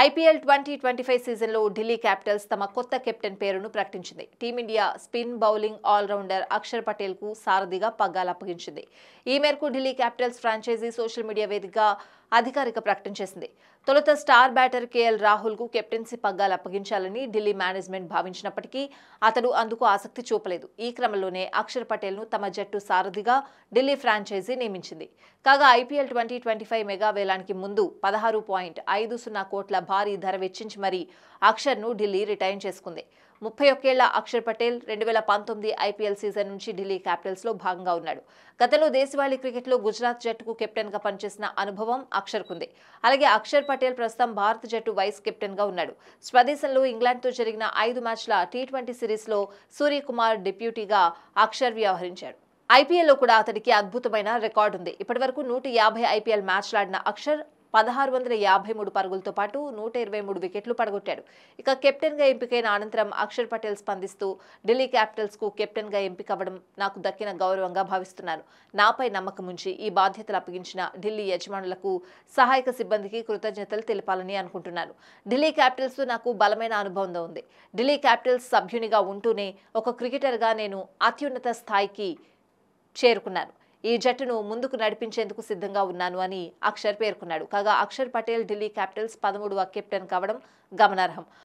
IPL 2025 సీజన్లో Delhi Capitals తమ కొత్త కెప్టెన్ పేరును ప్రకటించింది. Team India spin bowling allrounder Axar పటేల్కు సారథిగా పగ్గాలు అప్పగించింది. ఈ మేరకు Delhi capitals franchise social media వేదికగా అధికారిక ప్రకటన చేసింది. తొలుత స్టార్ బ్యాటర్ కేఎల్ రాహుల్కు కెప్టెన్సీ పగ్గాలు అప్పగించాలని ఢిల్లీ మేనేజ్మెంట్ భావించినప్పటికీ అతడు అందుకు ఆసక్తి చూపలేదు. ఈ క్రమంలోనే అక్షర్ పటేల్ను తమ జట్టు సారథిగా ఢిల్లీ ఫ్రాంచైజీ నియమించింది. కాగా ఐపీఎల్ 2025 మెగా వేలానికి ముందు 16.50 కోట్ల భారీ ధర వెచ్చించి మరీ అక్షర్ను ఢిల్లీ రిటైన్ చేసుకుంది. 31 ఏళ్ల అక్షర్ పటేల్ 2019 ఐపీఎల్ సీజన్ నుంచి ఢిల్లీ క్యాపిటల్స్లో భాగంగా ఉన్నాడు. గతంలో దేశవాళీ క్రికెట్లో గుజరాత్ జట్టుకు కెప్టెన్గా పనిచేసిన అనుభవం అక్షర్కుంది. అలాగే అక్షర్ పటేల్ ప్రస్తుతం భారత జట్టు వైస్ కెప్టెన్గా ఉన్నాడు. స్వదేశంలో ఇంగ్లాండ్తో జరిగిన 5 మ్యాచ్ల టీ20 సిరీస్లో సూర్యకుమార్ డిప్యూటీగా అక్షర్ వ్యవహరించాడు. ఐపీఎల్లో కూడా అతడికి అద్భుతమైన రికార్డు ఉంది. ఇప్పటివరకు 150 ఐపీఎల్ మ్యాచ్లాడిన అక్షర్ 1653 పరుగులతో పాటు 123 వికెట్లు పడగొట్టాడు. ఇక కెప్టెన్గా ఎంపికైన అనంతరం అక్షర్ పటేల్ స్పందిస్తూ ఢిల్లీ క్యాపిటల్స్కు కెప్టెన్గా ఎంపికవ్వడం నాకు దక్కిన గౌరవంగా భావిస్తున్నాను. నాపై నమ్మకం ఉంచి ఈ బాధ్యతలు అప్పగించిన ఢిల్లీ యజమానులకు, సహాయక సిబ్బందికి కృతజ్ఞతలు తెలపాలని అనుకుంటున్నాను. ఢిల్లీ క్యాపిటల్స్తో నాకు బలమైన అనుభవం ఉంది. ఢిల్లీ క్యాపిటల్స్ సభ్యునిగా ఉంటూనే ఒక క్రికెటర్గా నేను అత్యున్నత స్థాయికి చేరుకున్నాను. ఈ జట్టును ముందుకు నడిపించేందుకు సిద్ధంగా ఉన్నాను అని అక్షర్ పేర్కొన్నాడు. కాగా అక్షర్ పటేల్ ఢిల్లీ క్యాపిటల్స్ 13వ కెప్టెన్ కావడం గమనార్హం.